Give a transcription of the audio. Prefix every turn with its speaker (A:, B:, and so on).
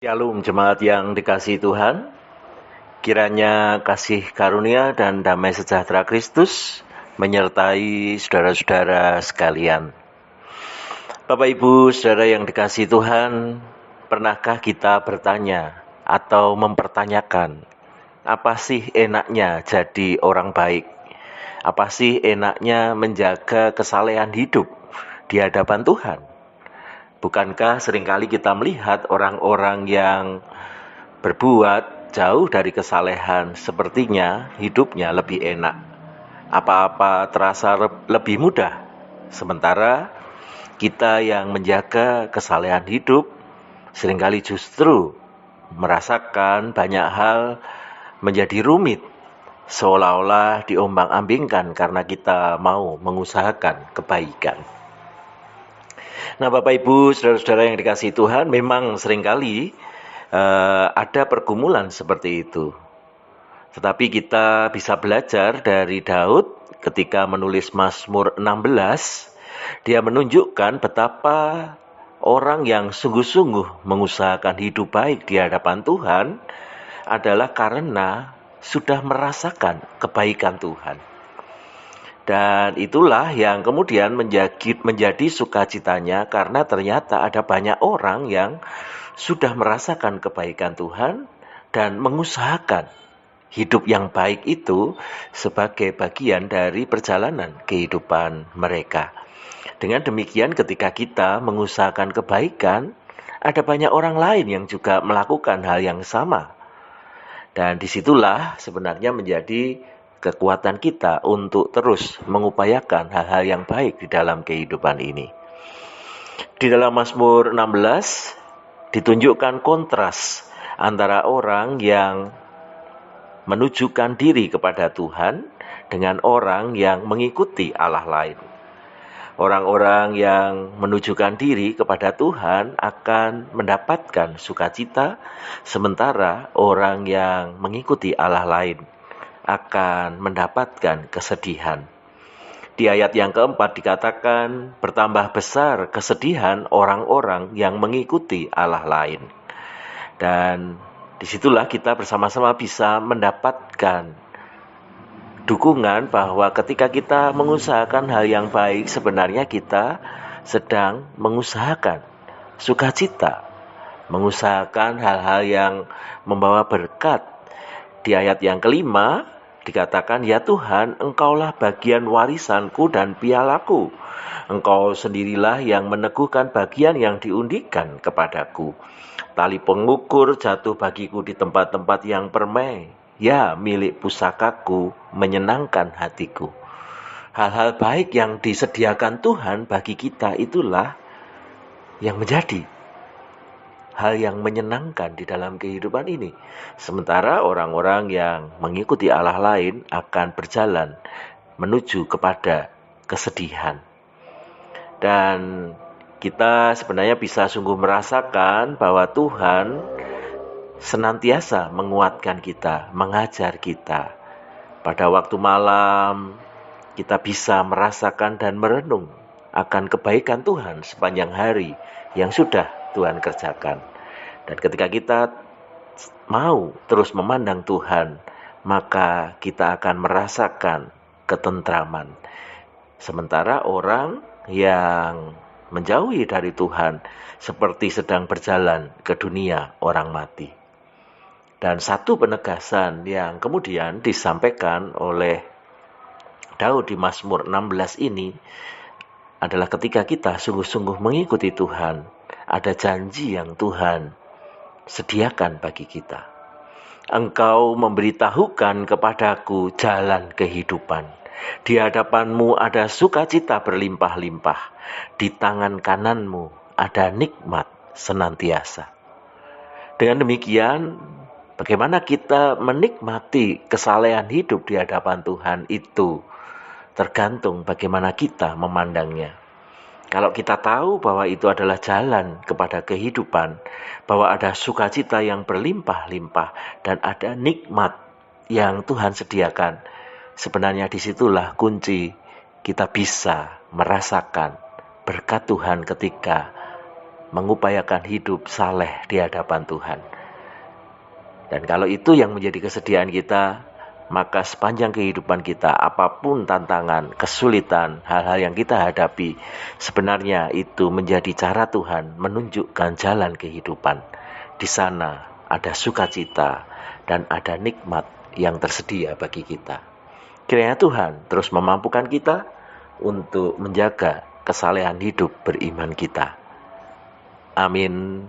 A: Shalom jemaat yang dikasihi Tuhan, kiranya kasih karunia dan damai sejahtera Kristus menyertai saudara-saudara sekalian. Bapak Ibu saudara yang dikasihi Tuhan, pernahkah kita bertanya atau mempertanyakan, apa sih enaknya jadi orang baik? Apa sih enaknya menjaga kesalehan hidup di hadapan Tuhan? Bukankah seringkali kita melihat orang-orang yang berbuat jauh dari kesalehan, sepertinya hidupnya lebih enak. Apa-apa terasa lebih mudah. Sementara kita yang menjaga kesalehan hidup seringkali justru merasakan banyak hal menjadi rumit, seolah-olah diombang-ambingkan karena kita mau mengusahakan kebaikan. Nah, Bapak Ibu, saudara-saudara yang dikasihi Tuhan, memang seringkali ada pergumulan seperti itu. Tetapi kita bisa belajar dari Daud ketika menulis Mazmur 16, dia menunjukkan betapa orang yang sungguh-sungguh mengusahakan hidup baik di hadapan Tuhan adalah karena sudah merasakan kebaikan Tuhan. Dan itulah yang kemudian menjadi sukacitanya, karena ternyata ada banyak orang yang sudah merasakan kebaikan Tuhan dan mengusahakan hidup yang baik itu sebagai bagian dari perjalanan kehidupan mereka. Dengan demikian, ketika kita mengusahakan kebaikan, ada banyak orang lain yang juga melakukan hal yang sama. Dan disitulah sebenarnya menjadi kekuatan kita untuk terus mengupayakan hal-hal yang baik di dalam kehidupan ini. Di dalam Mazmur 16 ditunjukkan kontras antara orang yang menunjukkan diri kepada Tuhan dengan orang yang mengikuti Allah lain. Orang-orang yang menunjukkan diri kepada Tuhan akan mendapatkan sukacita, sementara orang yang mengikuti Allah lain akan mendapatkan kesedihan. Di ayat yang keempat dikatakan, bertambah besar kesedihan orang-orang yang mengikuti Allah lain. Dan disitulah kita bersama-sama bisa mendapatkan dukungan bahwa ketika kita mengusahakan hal yang baik, sebenarnya kita sedang mengusahakan sukacita, mengusahakan hal-hal yang membawa berkat. Di ayat yang kelima dikatakan, ya Tuhan, Engkaulah bagian warisanku dan pialaku. Engkau sendirilah yang meneguhkan bagian yang diundikan kepadaku. Tali pengukur jatuh bagiku di tempat-tempat yang permai. Ya, milik pusakaku menyenangkan hatiku. Hal-hal baik yang disediakan Tuhan bagi kita itulah yang menjadi hal yang menyenangkan di dalam kehidupan ini. Sementara orang-orang yang mengikuti Allah lain akan berjalan menuju kepada kesedihan. Dan kita sebenarnya bisa sungguh merasakan bahwa Tuhan senantiasa menguatkan kita, mengajar kita. Pada waktu malam kita bisa merasakan dan merenung akan kebaikan Tuhan sepanjang hari yang sudah Tuhan kerjakan. Dan ketika kita mau terus memandang Tuhan, maka kita akan merasakan ketentraman. Sementara orang yang menjauhi dari Tuhan seperti sedang berjalan ke dunia orang mati. Dan satu penegasan yang kemudian disampaikan oleh Daud di Mazmur 16 ini adalah ketika kita sungguh-sungguh mengikuti Tuhan, ada janji yang Tuhan sediakan bagi kita. Engkau memberitahukan kepadaku jalan kehidupan. Di hadapanmu ada sukacita berlimpah-limpah. Di tangan kananmu ada nikmat senantiasa. Dengan demikian, bagaimana kita menikmati kesalehan hidup di hadapan Tuhan itu tergantung bagaimana kita memandangnya. Kalau kita tahu bahwa itu adalah jalan kepada kehidupan, bahwa ada sukacita yang berlimpah-limpah dan ada nikmat yang Tuhan sediakan, sebenarnya disitulah kunci kita bisa merasakan berkat Tuhan ketika mengupayakan hidup saleh di hadapan Tuhan. Dan kalau itu yang menjadi kesediaan kita, maka sepanjang kehidupan kita, apapun tantangan, kesulitan, hal-hal yang kita hadapi, sebenarnya itu menjadi cara Tuhan menunjukkan jalan kehidupan. Di sana ada sukacita dan ada nikmat yang tersedia bagi kita. Kiranya Tuhan terus memampukan kita untuk menjaga kesalehan hidup beriman kita. Amin.